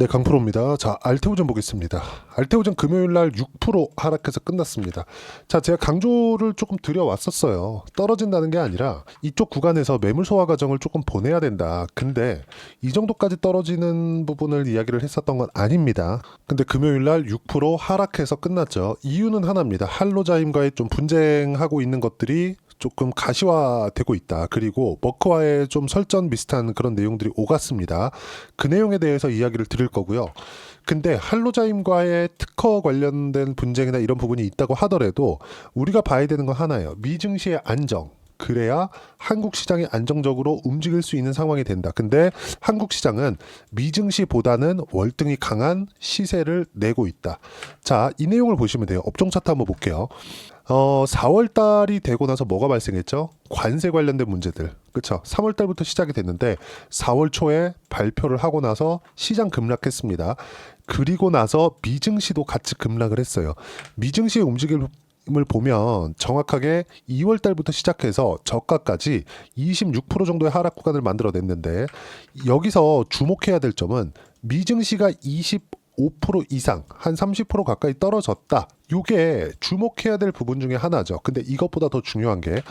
네, 강프로입니다. 자, 알테오전 보겠습니다. 알테오전 금요일 날 6% 하락해서 끝났습니다. 자, 제가 강조를 조금 드려왔었어요. 떨어진다는 게 아니라 이쪽 구간에서 매물 소화 과정을 조금 보내야 된다. 근데 이 정도까지 떨어지는 부분을 이야기를 했었던 건 아닙니다. 근데 금요일 날 6% 하락해서 끝났죠. 이유는 하나입니다. 할로자임과의 좀 분쟁하고 있는 것들이 조금 가시화되고 있다. 그리고 머크와의 좀 설전 비슷한 그런 내용들이 오갔습니다. 그 내용에 대해서 이야기를 드릴 거고요. 근데 할로자임과의 특허 관련된 분쟁이나 이런 부분이 있다고 하더라도 우리가 봐야 되는 건 하나예요. 미증시의 안정. 그래야 한국 시장이 안정적으로 움직일 수 있는 상황이 된다. 근데 한국 시장은 미증시보다는 월등히 강한 시세를 내고 있다. 자, 이 내용을 보시면 돼요. 업종 차트 한번 볼게요. 4월 달이 되고 나서 뭐가 발생했죠? 관세 관련된 문제들. 그렇죠? 3월 달부터 시작이 됐는데 4월 초에 발표를 하고 나서 시장 급락했습니다. 그리고 나서 미증시도 같이 급락을 했어요. 미증시의 움직임을 보면 정확하게 2월 달부터 시작해서 저가까지 26% 정도의 하락 구간을 만들어냈는데 여기서 주목해야 될 점은 미증시가 25% 이상 한 30% 가까이 떨어졌다. 이게 주목해야 될 부분 중에 하나죠. 근데 이것보다 더 중요한 게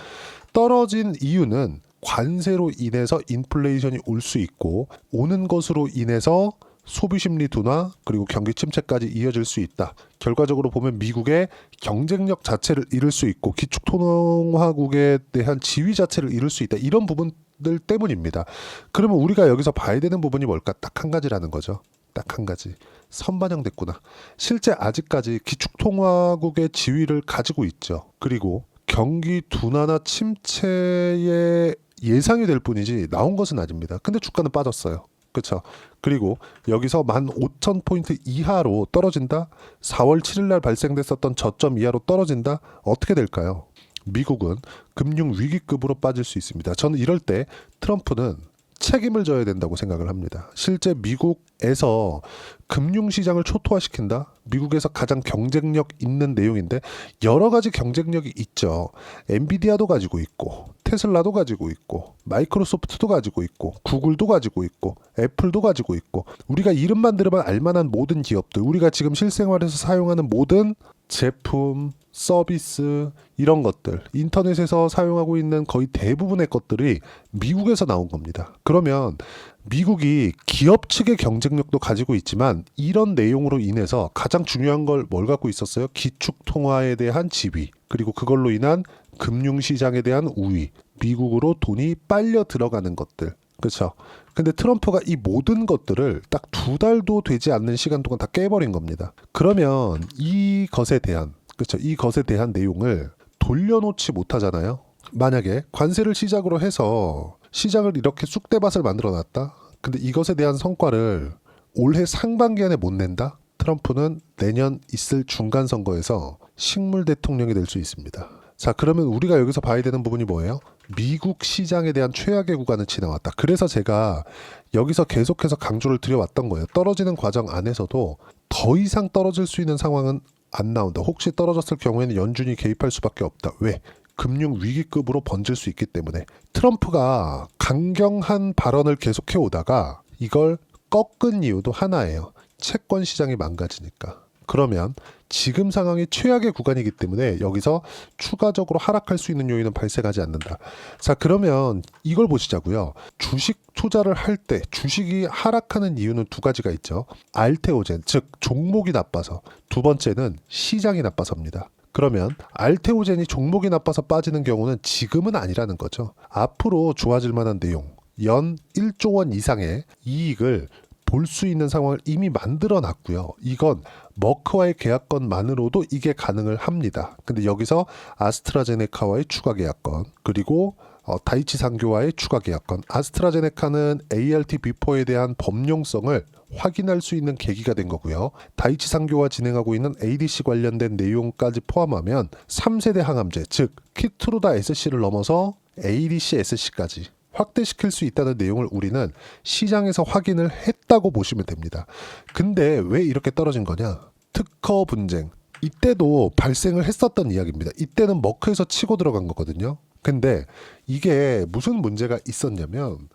떨어진 이유는 관세로 인해서 인플레이션이 올 수 있고 오는 것으로 인해서 소비 심리 둔화 그리고 경기 침체까지 이어질 수 있다. 결과적으로 보면 미국의 경쟁력 자체를 잃을 수 있고 기축통화국에 대한 지위 자체를 잃을 수 있다. 이런 부분들 때문입니다. 그러면 우리가 여기서 봐야 되는 부분이 뭘까? 딱 한 가지라는 거죠. 딱 한 가지. 선반영됐구나. 실제 아직까지 기축통화국의 지위를 가지고 있죠. 그리고 경기 둔화나 침체의 예상이 될 뿐이지 나온 것은 아닙니다. 근데 주가는 빠졌어요. 그렇죠. 그리고 여기서 15,000포인트 이하로 떨어진다? 4월 7일 날 발생됐었던 저점 이하로 떨어진다? 어떻게 될까요? 미국은 금융 위기급으로 빠질 수 있습니다. 저는 이럴 때 트럼프는 책임을 져야 된다고 생각을 합니다. 실제 미국에서 금융시장을 초토화시킨다? 미국에서 가장 경쟁력 있는 내용인데 여러 가지 경쟁력이 있죠. 엔비디아도 가지고 있고 테슬라도 가지고 있고 마이크로소프트도 가지고 있고 구글도 가지고 있고 애플도 가지고 있고 우리가 이름만 들으면 알만한 모든 기업들 우리가 지금 실생활에서 사용하는 모든 제품, 서비스 이런 것들 인터넷에서 사용하고 있는 거의 대부분의 것들이 미국에서 나온 겁니다. 그러면 미국이 기업 측의 경쟁력도 가지고 있지만 이런 내용으로 인해서 가장 중요한 걸 뭘 갖고 있었어요? 기축통화에 대한 지위 그리고 그걸로 인한 금융시장에 대한 우위 미국으로 돈이 빨려 들어가는 것들 그렇죠. 근데 트럼프가 이 모든 것들을 딱 2달도 되지 않는 시간 동안 다 깨버린 겁니다. 그러면 이것에 대한 그렇죠. 이것에 대한 내용을 돌려놓지 못하잖아요. 만약에 관세를 시작으로 해서 시장을 이렇게 쑥대밭을 만들어놨다. 근데 이것에 대한 성과를 올해 상반기 안에 못 낸다. 트럼프는 내년 있을 중간 선거에서 식물 대통령이 될 수 있습니다. 자, 그러면 우리가 여기서 봐야 되는 부분이 뭐예요? 미국 시장에 대한 최악의 구간을 지나왔다. 그래서 제가 여기서 계속해서 강조를 드려왔던 거예요. 떨어지는 과정 안에서도 더 이상 떨어질 수 있는 상황은 안 나온다. 혹시 떨어졌을 경우에는 연준이 개입할 수밖에 없다. 왜? 금융 위기급으로 번질 수 있기 때문에. 트럼프가 강경한 발언을 계속해 오다가 이걸 꺾은 이유도 하나예요. 채권 시장이 망가지니까. 그러면 지금 상황이 최악의 구간이기 때문에 여기서 추가적으로 하락할 수 있는 요인은 발생하지 않는다. 자, 그러면 이걸 보시자고요. 주식 투자를 할 때 주식이 하락하는 이유는 두 가지가 있죠. 알테오젠, 즉 종목이 나빠서. 두 번째는 시장이 나빠서입니다. 그러면 알테오젠이 종목이 나빠서 빠지는 경우는 지금은 아니라는 거죠. 앞으로 좋아질 만한 내용, 연 1조 원 이상의 이익을 볼 수 있는 상황을 이미 만들어 놨고요. 이건 머크와의 계약건만으로도 이게 가능을 합니다. 근데 여기서 아스트라제네카와의 추가 계약건 그리고 다이치 상교와의 추가 계약건 아스트라제네카는 ART 비포에 대한 범용성을 확인할 수 있는 계기가 된 거고요. 다이치 상교와 진행하고 있는 ADC 관련된 내용까지 포함하면 3세대 항암제 즉 키트루다 SC를 넘어서 ADC SC까지 확대시킬 수 있다는 내용을 우리는 시장에서 확인을 했다고 보시면 됩니다. 근데 왜 이렇게 떨어진 거냐? 특허 분쟁. 이때도 발생을 했었던 이야기입니다. 이때는 머크에서 치고 들어간 거거든요. 근데 이게 무슨 문제가 있었냐면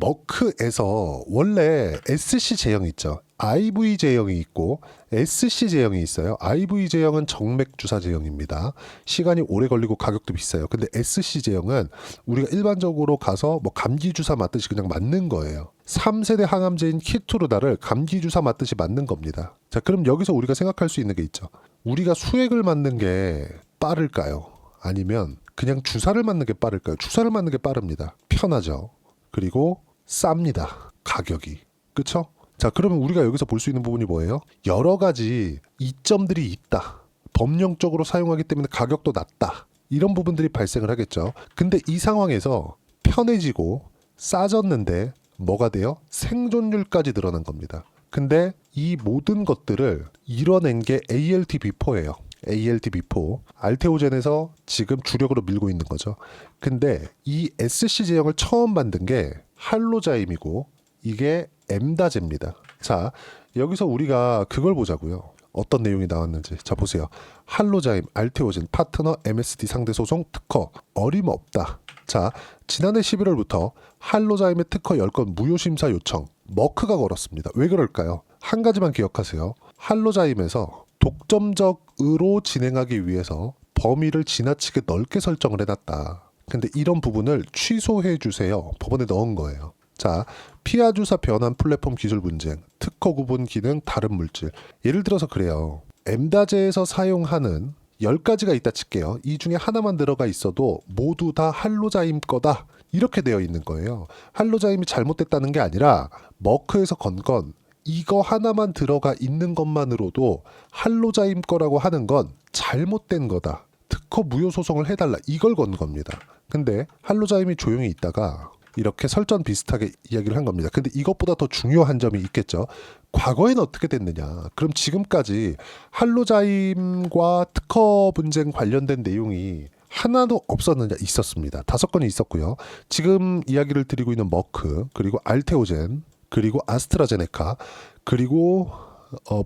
머크에서 원래 SC 제형 있죠. IV 제형이 있고 SC 제형이 있어요. IV 제형은 정맥 주사 제형입니다. 시간이 오래 걸리고 가격도 비싸요. 근데 SC 제형은 우리가 일반적으로 가서 뭐 감기 주사 맞듯이 그냥 맞는 거예요. 3세대 항암제인 키투르다를 감기 주사 맞듯이 맞는 겁니다. 자, 그럼 여기서 우리가 생각할 수 있는 게 있죠. 우리가 수액을 맞는 게 빠를까요? 아니면 그냥 주사를 맞는 게 빠를까요? 주사를 맞는 게 빠릅니다. 편하죠. 그리고 쌉니다. 가격이. 그쵸? 자, 그러면 우리가 여기서 볼 수 있는 부분이 뭐예요? 여러 가지 이점들이 있다. 법령적으로 사용하기 때문에 가격도 낮다. 이런 부분들이 발생을 하겠죠. 근데 이 상황에서 편해지고 싸졌는데 뭐가 돼요? 생존율까지 늘어난 겁니다. 근데 이 모든 것들을 이뤄낸 게 ALT-B4예요. ALT-B4. 알테오젠에서 지금 주력으로 밀고 있는 거죠. 근데 이 SC 제형을 처음 만든 게 할로자임이고 이게 엠다제입니다. 자, 여기서 우리가 그걸 보자고요. 어떤 내용이 나왔는지. 자, 보세요. 할로자임, 알테오젠, 파트너, MSD 상대소송, 특허, 어림없다. 자, 지난해 11월부터 할로자임의 특허 10건 무효심사 요청, 머크가 걸었습니다. 왜 그럴까요? 한 가지만 기억하세요. 할로자임에서 독점적으로 진행하기 위해서 범위를 지나치게 넓게 설정을 해놨다. 근데 이런 부분을 취소해 주세요. 법원에 넣은 거예요. 자, 피하주사 변환 플랫폼 기술 분쟁, 특허 구분 기능, 다른 물질. 예를 들어서 그래요. 엠다제에서 사용하는 10가지가 있다 칠게요. 이 중에 하나만 들어가 있어도 모두 다 할로자임 거다. 이렇게 되어 있는 거예요. 할로자임이 잘못됐다는 게 아니라 머크에서 건 건 이거 하나만 들어가 있는 것만으로도 할로자임 거라고 하는 건 잘못된 거다. 특허 무효 소송을 해달라. 이걸 건 겁니다. 근데 할로자임이 조용히 있다가 이렇게 설전 비슷하게 이야기를 한 겁니다. 근데 이것보다 더 중요한 점이 있겠죠. 과거에는 어떻게 됐느냐. 그럼 지금까지 할로자임과 특허 분쟁 관련된 내용이 하나도 없었느냐. 있었습니다. 5건이 있었고요. 지금 이야기를 드리고 있는 머크, 그리고 알테오젠, 그리고 아스트라제네카, 그리고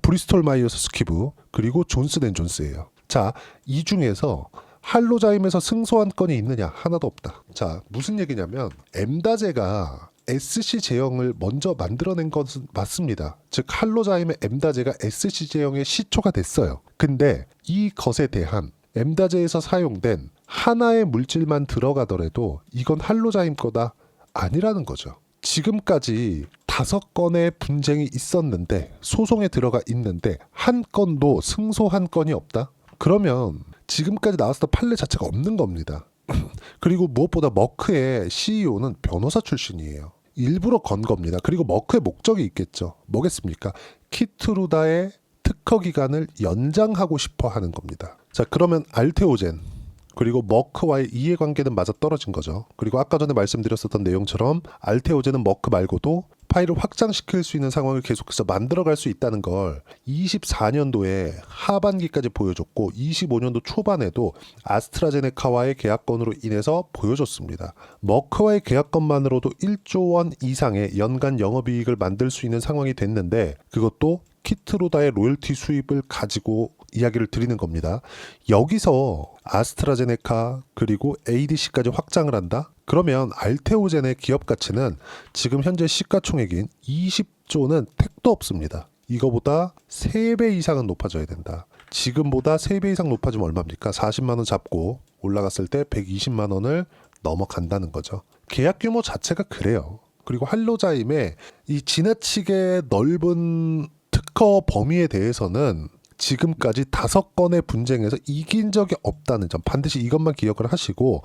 브리스톨 마이어스 스퀴브, 그리고 존슨앤존스예요. 자, 이 중에서 할로자임에서 승소한 건이 있느냐? 하나도 없다. 자, 무슨 얘기냐면 엠다제가 SC 제형을 먼저 만들어낸 것은 맞습니다. 즉 할로자임의 엠다제가 SC 제형의 시초가 됐어요. 근데 이 것에 대한 엠다제에서 사용된 하나의 물질만 들어가더라도 이건 할로자임 거다 아니라는 거죠. 지금까지 5건의 분쟁이 있었는데 소송에 들어가 있는데 한 건도 승소한 건이 없다? 그러면 지금까지 나왔던 판례 자체가 없는 겁니다. 그리고 무엇보다 머크의 CEO는 변호사 출신이에요. 일부러 건 겁니다. 그리고 머크의 목적이 있겠죠. 뭐겠습니까? 키트루다의 특허 기간을 연장하고 싶어 하는 겁니다. 자, 그러면 알테오젠 그리고 머크와의 이해관계는 맞아 떨어진 거죠. 그리고 아까 전에 말씀드렸었던 내용처럼 알테오젠은 머크 말고도 파일을 확장시킬 수 있는 상황을 계속해서 만들어갈 수 있다는 걸 24년도에 하반기까지 보여줬고 25년도 초반에도 아스트라제네카와의 계약건으로 인해서 보여줬습니다. 머크와의 계약건만으로도 1조 원 이상의 연간 영업이익을 만들 수 있는 상황이 됐는데 그것도 키트루다의 로열티 수입을 가지고 이야기를 드리는 겁니다. 여기서 아스트라제네카 그리고 ADC까지 확장을 한다? 그러면 알테오젠의 기업 가치는 지금 현재 시가총액인 20조는 택도 없습니다. 이거보다 3배 이상은 높아져야 된다. 지금보다 3배 이상 높아지면 얼마입니까? 40만 원 잡고 올라갔을 때 120만 원을 넘어간다는 거죠. 계약 규모 자체가 그래요. 그리고 할로자임의 이 지나치게 넓은 특허 범위에 대해서는 지금까지 5건의 분쟁에서 이긴 적이 없다는 점 반드시 이것만 기억을 하시고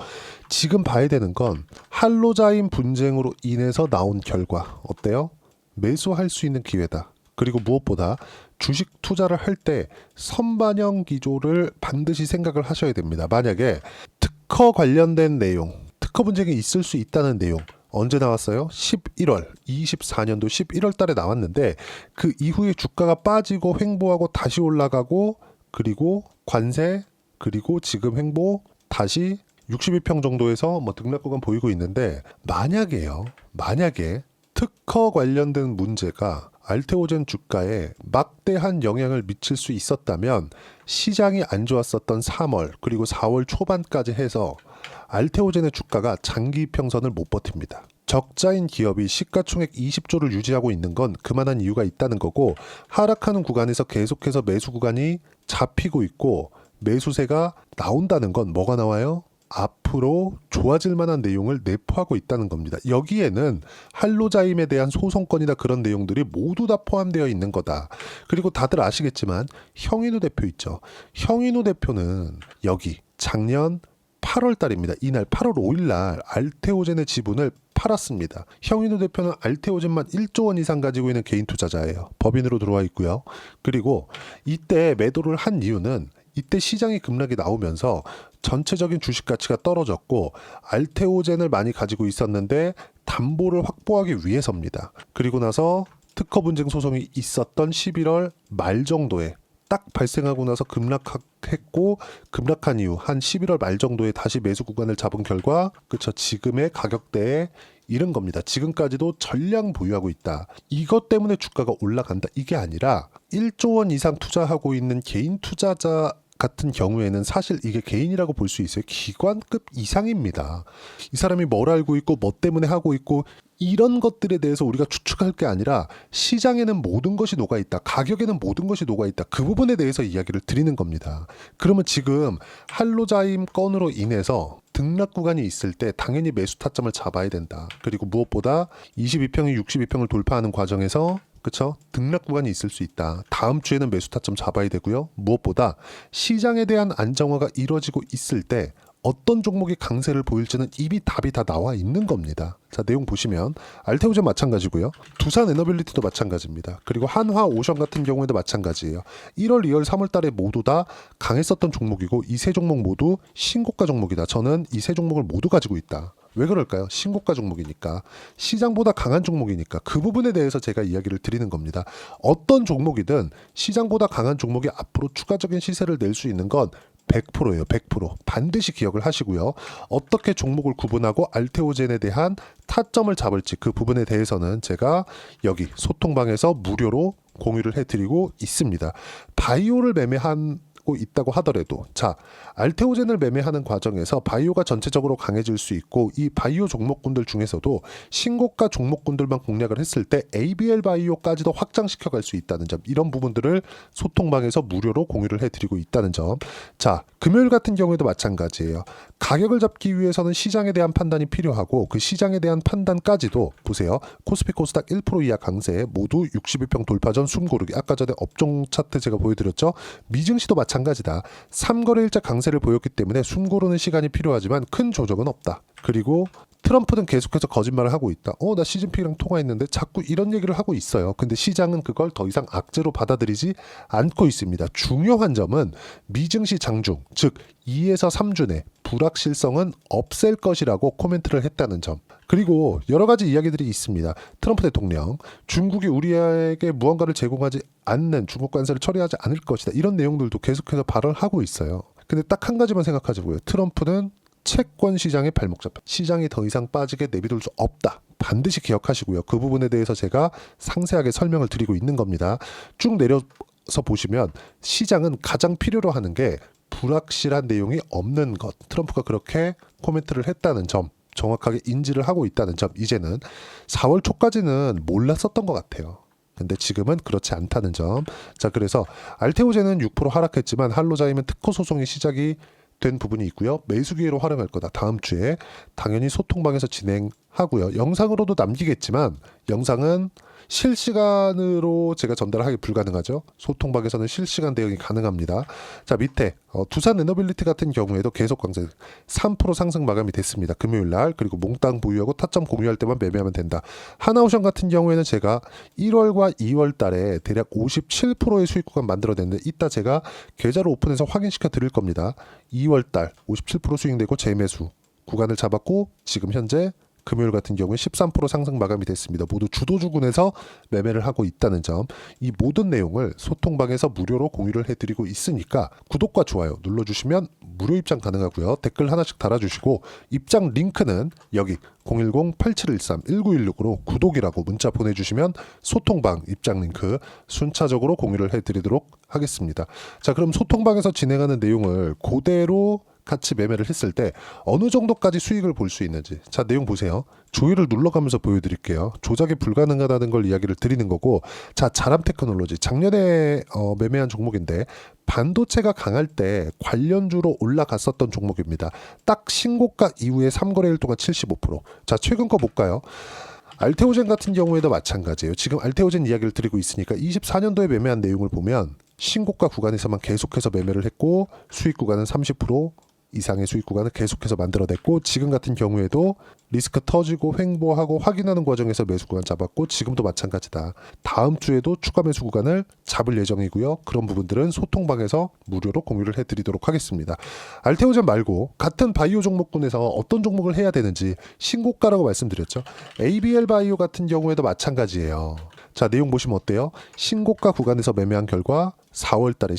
지금 봐야 되는 건 할로자임 분쟁으로 인해서 나온 결과 어때요? 매수할 수 있는 기회다. 그리고 무엇보다 주식 투자를 할 때 선반영 기조를 반드시 생각을 하셔야 됩니다. 만약에 특허 관련된 내용, 특허 분쟁이 있을 수 있다는 내용 언제 나왔어요? 11월, 24년도 11월 달에 나왔는데 그 이후에 주가가 빠지고 횡보하고 다시 올라가고 그리고 관세 그리고 지금 횡보 다시 61평 정도에서 뭐 등락구간 보이고 있는데 만약에 특허 관련된 문제가 알테오젠 주가에 막대한 영향을 미칠 수 있었다면 시장이 안 좋았었던 3월 그리고 4월 초반까지 해서 알테오젠의 주가가 장기 평선을 못 버팁니다. 적자인 기업이 시가총액 20조를 유지하고 있는 건 그만한 이유가 있다는 거고, 하락하는 구간에서 계속해서 매수 구간이 잡히고 있고 매수세가 나온다는 건 뭐가 나와요? 앞으로 좋아질 만한 내용을 내포하고 있다는 겁니다. 여기에는 할로자임에 대한 소송건이나 그런 내용들이 모두 다 포함되어 있는 거다. 그리고 다들 아시겠지만 형인우 대표 있죠. 형인우 대표는 여기 작년 8월 달입니다. 이날 8월 5일 날 알테오젠의 지분을 팔았습니다. 형인우 대표는 알테오젠만 1조 원 이상 가지고 있는 개인 투자자예요. 법인으로 들어와 있고요. 그리고 이때 매도를 한 이유는 이때 시장이 급락이 나오면서 전체적인 주식 가치가 떨어졌고 알테오젠을 많이 가지고 있었는데 담보를 확보하기 위해서입니다. 그리고 나서 특허 분쟁 소송이 있었던 11월 말 정도에 딱 발생하고 나서 급락했고, 급락한 이후 한 11월 말 정도에 다시 매수 구간을 잡은 결과 그쵸, 지금의 가격대에 이른 겁니다. 지금까지도 전량 보유하고 있다. 이것 때문에 주가가 올라간다. 이게 아니라 1조 원 이상 투자하고 있는 개인 투자자 같은 경우에는 사실 이게 개인이라고 볼 수 있어요. 기관급 이상입니다. 이 사람이 뭘 알고 있고 뭐 때문에 하고 있고 이런 것들에 대해서 우리가 추측할 게 아니라 시장에는 모든 것이 녹아있다. 가격에는 모든 것이 녹아있다. 그 부분에 대해서 이야기를 드리는 겁니다. 그러면 지금 할로자임 건으로 인해서 등락 구간이 있을 때 당연히 매수 타점을 잡아야 된다. 그리고 무엇보다 22평이 62평을 돌파하는 과정에서 그쵸? 등락 구간이 있을 수 있다. 다음 주에는 매수 타점 잡아야 되고요. 무엇보다 시장에 대한 안정화가 이루어지고 있을 때 어떤 종목이 강세를 보일지는 이미 답이 다 나와 있는 겁니다. 자, 내용 보시면 알테오젠 마찬가지고요. 두산 에너빌리티도 마찬가지입니다. 그리고 한화 오션 같은 경우에도 마찬가지예요. 1월, 2월, 3월 달에 모두 다 강했었던 종목이고 이 세 종목 모두 신고가 종목이다. 저는 이 세 종목을 모두 가지고 있다. 왜 그럴까요? 신고가 종목이니까, 시장보다 강한 종목이니까. 그 부분에 대해서 제가 이야기를 드리는 겁니다. 어떤 종목이든 시장보다 강한 종목이 앞으로 추가적인 시세를 낼 수 있는 건 100%예요. 100%. 반드시 기억을 하시고요. 어떻게 종목을 구분하고 알테오젠에 대한 타점을 잡을지 그 부분에 대해서는 제가 여기 소통방에서 무료로 공유를 해드리고 있습니다. 바이오를 매매한 있다고 하더라도, 자, 알테오젠을 매매하는 과정에서 바이오가 전체적으로 강해질 수 있고 이 바이오 종목군들 중에서도 신고가 종목군들만 공략을 했을 때 ABL 바이오까지도 확장시켜 갈 수 있다는 점, 이런 부분들을 소통방에서 무료로 공유를 해드리고 있다는 점. 자, 금요일 같은 경우에도 마찬가지예요. 가격을 잡기 위해서는 시장에 대한 판단이 필요하고 그 시장에 대한 판단까지도 보세요. 코스피 코스닥 1% 이하 강세, 모두 62평 돌파 전 숨고르기. 아까 전에 업종 차트 제가 보여드렸죠. 미증시도 마찬가지다. 3거래일자 강세를 보였기 때문에 숨고르는 시간이 필요하지만 큰 조정은 없다. 그리고 트럼프는 계속해서 거짓말을 하고 있다. 나 시진핑이랑 통화했는데 자꾸 이런 얘기를 하고 있어요. 근데 시장은 그걸 더 이상 악재로 받아들이지 않고 있습니다. 중요한 점은 미증시 장중, 즉 2에서 3주 내 불확실성은 없앨 것이라고 코멘트를 했다는 점. 그리고 여러 가지 이야기들이 있습니다. 트럼프 대통령, 중국이 우리에게 무언가를 제공하지 않는 중국 관세를 처리하지 않을 것이다. 이런 내용들도 계속해서 발언을 하고 있어요. 근데 딱 한 가지만 생각하자고요. 트럼프는 채권 시장에 발목 잡혀 시장이 더 이상 빠지게 내비둘 수 없다. 반드시 기억하시고요. 그 부분에 대해서 제가 상세하게 설명을 드리고 있는 겁니다. 쭉 내려서 보시면 시장은 가장 필요로 하는 게 불확실한 내용이 없는 것. 트럼프가 그렇게 코멘트를 했다는 점, 정확하게 인지를 하고 있다는 점, 이제는 4월 초까지는 몰랐었던 것 같아요. 근데 지금은 그렇지 않다는 점. 자, 그래서 알테오젠은 6% 하락했지만 할로자임은 특허 소송이 시작이 된 부분이 있고요. 매수 기회로 활용할 거다. 다음 주에 당연히 소통방에서 진행하고요. 영상으로도 남기겠지만 영상은 실시간으로 제가 전달하기 불가능하죠. 소통방에서는 실시간 대응이 가능합니다. 자, 밑에 두산 에너빌리티 같은 경우에도 계속 강세 3% 상승 마감이 됐습니다. 금요일날. 그리고 몽땅 보유하고 타점 공유할 때만 매매하면 된다. 하나오션 같은 경우에는 제가 1월과 2월 달에 대략 57%의 수익 구간 만들어냈는데 이따 제가 계좌를 오픈해서 확인시켜 드릴 겁니다. 2월 달 57% 수익내고 재매수 구간을 잡았고 지금 현재 금요일 같은 경우에 13% 상승 마감이 됐습니다. 모두 주도주군에서 매매를 하고 있다는 점, 이 모든 내용을 소통방에서 무료로 공유를 해드리고 있으니까 구독과 좋아요 눌러주시면 무료 입장 가능하고요. 댓글 하나씩 달아주시고 입장 링크는 여기 010-8713-1916으로 구독이라고 문자 보내주시면 소통방 입장 링크 순차적으로 공유를 해드리도록 하겠습니다. 자, 그럼 소통방에서 진행하는 내용을 그대로 같이 매매를 했을 때 어느 정도까지 수익을 볼 수 있는지. 자, 내용 보세요. 조이를 눌러가면서 보여드릴게요. 조작이 불가능하다는 걸 이야기를 드리는 거고, 자, 자람 테크놀로지 작년에 매매한 종목인데 반도체가 강할 때 관련주로 올라갔었던 종목입니다. 딱 신고가 이후에 3거래일 동안 75%. 자, 최근 거 볼까요? 알테오젠 같은 경우에도 마찬가지예요. 지금 알테오젠 이야기를 드리고 있으니까 24년도에 매매한 내용을 보면 신고가 구간에서만 계속해서 매매를 했고, 수익 구간은 30% 이상의 수익 구간을 계속해서 만들어냈고, 지금 같은 경우에도 리스크 터지고 횡보하고 확인하는 과정에서 매수 구간 잡았고, 지금도 마찬가지다. 다음 주에도 추가 매수 구간을 잡을 예정이고요. 그런 부분들은 소통방에서 무료로 공유를 해드리도록 하겠습니다. 알테오젠 말고 같은 바이오 종목군에서 어떤 종목을 해야 되는지 신고가라고 말씀드렸죠. ABL 바이오 같은 경우에도 마찬가지예요. 자, 내용 보시면 어때요? 신고가 구간에서 매매한 결과 4월 달에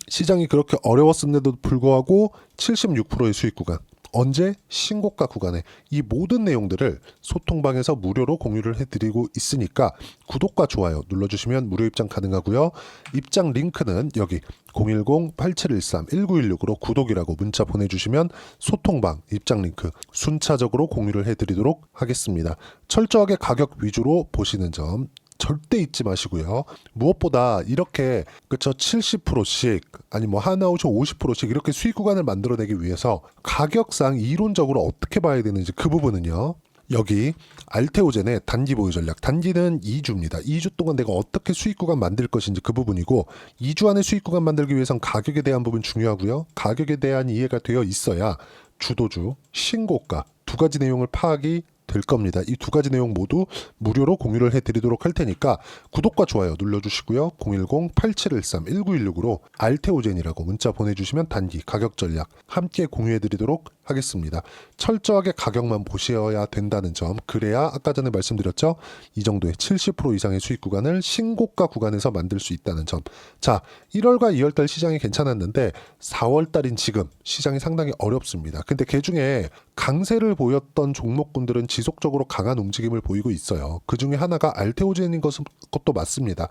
시장이 그렇게 어려웠음에도 불구하고 76%의 수익 구간. 언제? 신고가 구간에. 이 모든 내용들을 소통방에서 무료로 공유를 해드리고 있으니까 구독과 좋아요 눌러주시면 무료 입장 가능하고요. 입장 링크는 여기 010-8713-1916으로 구독이라고 문자 보내주시면 소통방 입장 링크 순차적으로 공유를 해드리도록 하겠습니다. 철저하게 가격 위주로 보시는 점 절대 잊지 마시고요. 무엇보다 이렇게 그쵸 70%씩 아니 뭐 하나오션 50%씩 이렇게 수익 구간을 만들어내기 위해서 가격상 이론적으로 어떻게 봐야 되는지 그 부분은요. 여기 알테오젠의 단기 보유 전략. 단기는 2주입니다. 2주 동안 내가 어떻게 수익 구간 만들 것인지 그 부분이고, 2주 안에 수익 구간 만들기 위해선 가격에 대한 부분 중요하고요. 가격에 대한 이해가 되어 있어야 주도주, 신고가 두 가지 내용을 파악이 될 겁니다. 이 두 가지 내용 모두 무료로 공유를 해드리도록 할 테니까 구독과 좋아요 눌러주시고요. 010-8713-1916으로 알테오젠이라고 문자 보내주시면 단기 가격 전략 함께 공유해드리도록 하겠습니다. 철저하게 가격만 보셔야 된다는 점, 그래야 아까 전에 말씀드렸죠? 이 정도의 70% 이상의 수익 구간을 신고가 구간에서 만들 수 있다는 점. 자, 1월과 2월달 시장이 괜찮았는데 4월달인 지금 시장이 상당히 어렵습니다. 근데 그중에 강세를 보였던 종목군들은 지속적으로 강한 움직임을 보이고 있어요. 그 중에 하나가 알테오젠인 것도 맞습니다.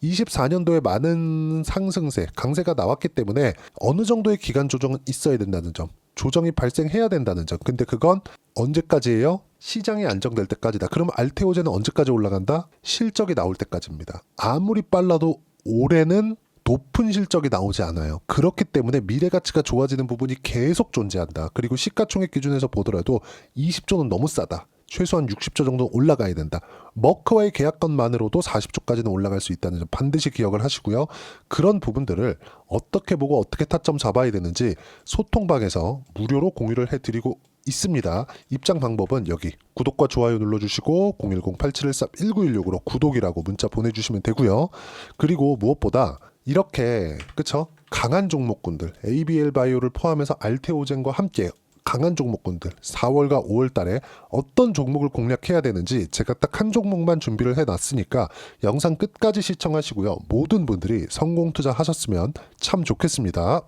24년도에 많은 상승세, 강세가 나왔기 때문에 어느 정도의 기간 조정은 있어야 된다는 점, 조정이 발생해야 된다는 점. 근데 그건 언제까지예요? 시장이 안정될 때까지다. 그러면 알테오젠은 언제까지 올라간다? 실적이 나올 때까지입니다. 아무리 빨라도 올해는 높은 실적이 나오지 않아요. 그렇기 때문에 미래 가치가 좋아지는 부분이 계속 존재한다. 그리고 시가총액 기준에서 보더라도 20조는 너무 싸다. 최소한 60조 정도 올라가야 된다. 머크와의 계약건만으로도 40조까지는 올라갈 수 있다는 점 반드시 기억을 하시고요. 그런 부분들을 어떻게 보고 어떻게 타점 잡아야 되는지 소통방에서 무료로 공유를 해드리고 있습니다. 입장 방법은 여기 구독과 좋아요 눌러주시고 010-8713-1916으로 구독이라고 문자 보내주시면 되고요. 그리고 무엇보다 이렇게 그쵸? 강한 종목군들 ABL 바이오를 포함해서 알테오젠과 함께 강한 종목군들 4월과 5월 달에 어떤 종목을 공략해야 되는지 제가 딱 한 종목만 준비를 해놨으니까 영상 끝까지 시청하시고요. 모든 분들이 성공 투자하셨으면 참 좋겠습니다.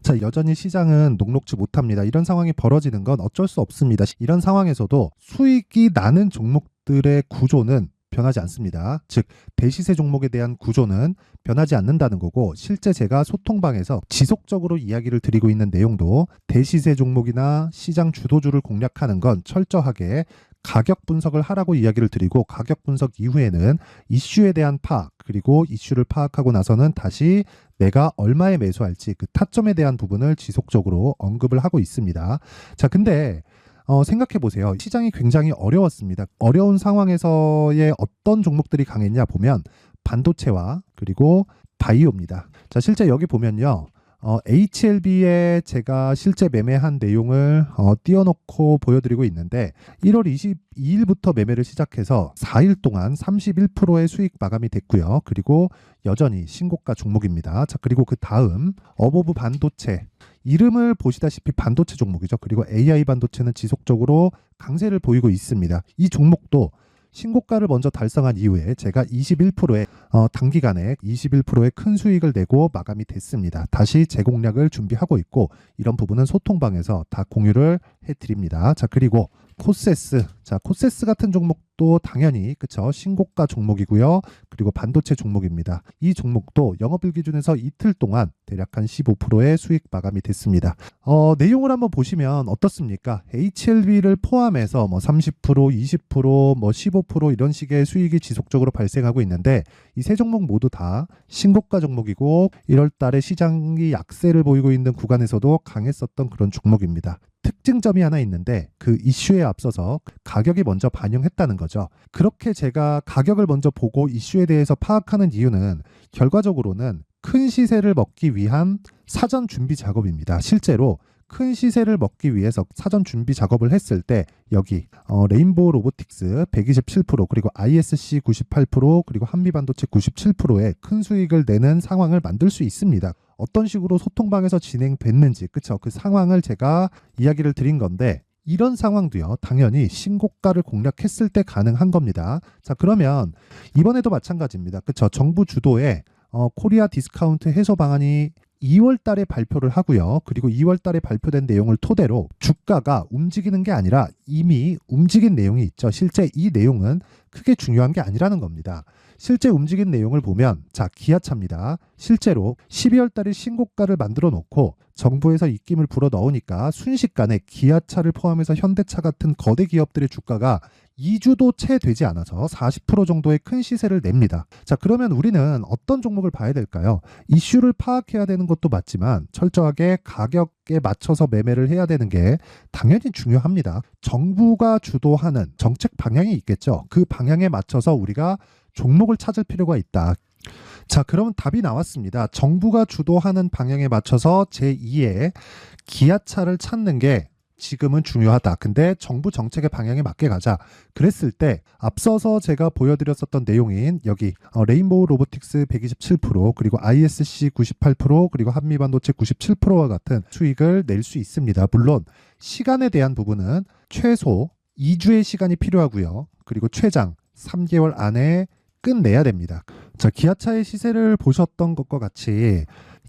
자, 여전히 시장은 녹록지 못합니다. 이런 상황이 벌어지는 건 어쩔 수 없습니다. 이런 상황에서도 수익이 나는 종목들의 구조는 변하지 않습니다. 즉 대시세 종목에 대한 구조는 변하지 않는다는 거고, 실제 제가 소통방에서 지속적으로 이야기를 드리고 있는 내용도 대시세 종목이나 시장 주도주를 공략하는 건 철저하게 가격 분석을 하라고 이야기를 드리고, 가격 분석 이후에는 이슈에 대한 파악, 그리고 이슈를 파악하고 나서는 다시 내가 얼마에 매수할지 그 타점에 대한 부분을 지속적으로 언급을 하고 있습니다. 자, 근데 생각해 보세요. 시장이 굉장히 어려웠습니다. 어려운 상황에서의 어떤 종목들이 강했냐 보면 반도체와 그리고 바이오입니다. 자, 실제 여기 보면요. HLB에 제가 실제 매매한 내용을 띄워놓고 보여드리고 있는데 1월 22일부터 매매를 시작해서 4일 동안 31%의 수익 마감이 됐고요. 그리고 여전히 신고가 종목입니다. 자, 그리고 그 다음 어보브 반도체, 이름을 보시다시피 반도체 종목이죠. 그리고 AI 반도체는 지속적으로 강세를 보이고 있습니다. 이 종목도 신고가를 먼저 달성한 이후에 제가 21%의 단기간에 21%의 큰 수익을 내고 마감이 됐습니다. 다시 재공략을 준비하고 있고, 이런 부분은 소통방에서 다 공유를 해드립니다. 자, 그리고 코세스. 자, 코세스 같은 종목도 당연히 그쵸 신고가 종목이고요. 그리고 반도체 종목입니다. 이 종목도 영업일 기준에서 이틀 동안 대략 한 15%의 수익 마감이 됐습니다. 내용을 한번 보시면 어떻습니까? HLB를 포함해서 뭐 30%, 20%, 뭐 15% 이런 식의 수익이 지속적으로 발생하고 있는데 이 세 종목 모두 다 신고가 종목이고 1월 달에 시장이 약세를 보이고 있는 구간에서도 강했었던 그런 종목입니다. 특징점이 하나 있는데 그 이슈에 앞서서 가격이 먼저 반영했다는 거죠. 그렇게 제가 가격을 먼저 보고 이슈에 대해서 파악하는 이유는 결과적으로는 큰 시세를 먹기 위한 사전 준비 작업입니다. 실제로 큰 시세를 먹기 위해서 사전 준비 작업을 했을 때 여기 레인보우 로보틱스 127% 그리고 ISC 98% 그리고 한미반도체 97%의 큰 수익을 내는 상황을 만들 수 있습니다. 어떤 식으로 소통방에서 진행됐는지 그쵸 그 상황을 제가 이야기를 드린 건데 이런 상황도요 당연히 신고가를 공략했을 때 가능한 겁니다. 자 그러면 이번에도 마찬가지입니다. 그쵸 정부 주도의 코리아 디스카운트 해소 방안이 2월 달에 발표를 하고요. 그리고 2월 달에 발표된 내용을 토대로 주가가 움직이는 게 아니라 이미 움직인 내용이 있죠. 실제 이 내용은 크게 중요한 게 아니라는 겁니다. 실제 움직인 내용을 보면 자 기아차입니다. 실제로 12월 달에 신고가를 만들어 놓고 정부에서 입김을 불어 넣으니까 순식간에 기아차를 포함해서 현대차 같은 거대 기업들의 주가가 2주도 채 되지 않아서 40% 정도의 큰 시세를 냅니다. 자, 그러면 우리는 어떤 종목을 봐야 될까요? 이슈를 파악해야 되는 것도 맞지만 철저하게 가격에 맞춰서 매매를 해야 되는 게 당연히 중요합니다. 정부가 주도하는 정책 방향이 있겠죠. 그 방향에 맞춰서 우리가 종목을 찾을 필요가 있다. 자, 그러면 답이 나왔습니다. 정부가 주도하는 방향에 맞춰서 제2의 기아차를 찾는 게 지금은 중요하다. 근데 정부 정책의 방향에 맞게 가자. 그랬을 때 앞서서 제가 보여드렸었던 내용인 여기 레인보우 로보틱스 127% 그리고 ISC 98% 그리고 한미반도체 97%와 같은 수익을 낼 수 있습니다. 물론 시간에 대한 부분은 최소 2주의 시간이 필요하고요. 그리고 최장 3개월 안에 끝내야 됩니다. 자, 기아차의 시세를 보셨던 것과 같이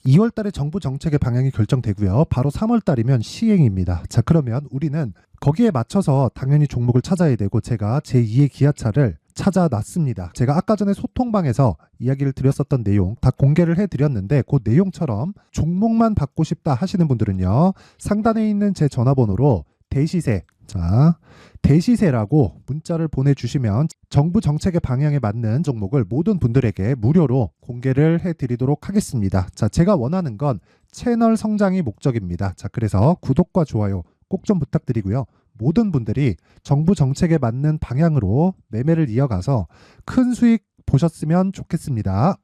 2월 달에 정부 정책의 방향이 결정되고요. 바로 3월 달이면 시행입니다. 자, 그러면 우리는 거기에 맞춰서 당연히 종목을 찾아야 되고 제가 제2의 기아차를 찾아놨습니다. 제가 아까 전에 소통방에서 이야기를 드렸었던 내용 다 공개를 해드렸는데 그 내용처럼 종목만 받고 싶다 하시는 분들은요. 상단에 있는 제 전화번호로 대시세 자 대시세라고 문자를 보내주시면 정부 정책의 방향에 맞는 종목을 모든 분들에게 무료로 공개를 해드리도록 하겠습니다. 자, 제가 원하는 건 채널 성장이 목적입니다. 자, 그래서 구독과 좋아요 꼭 좀 부탁드리고요. 모든 분들이 정부 정책에 맞는 방향으로 매매를 이어가서 큰 수익 보셨으면 좋겠습니다.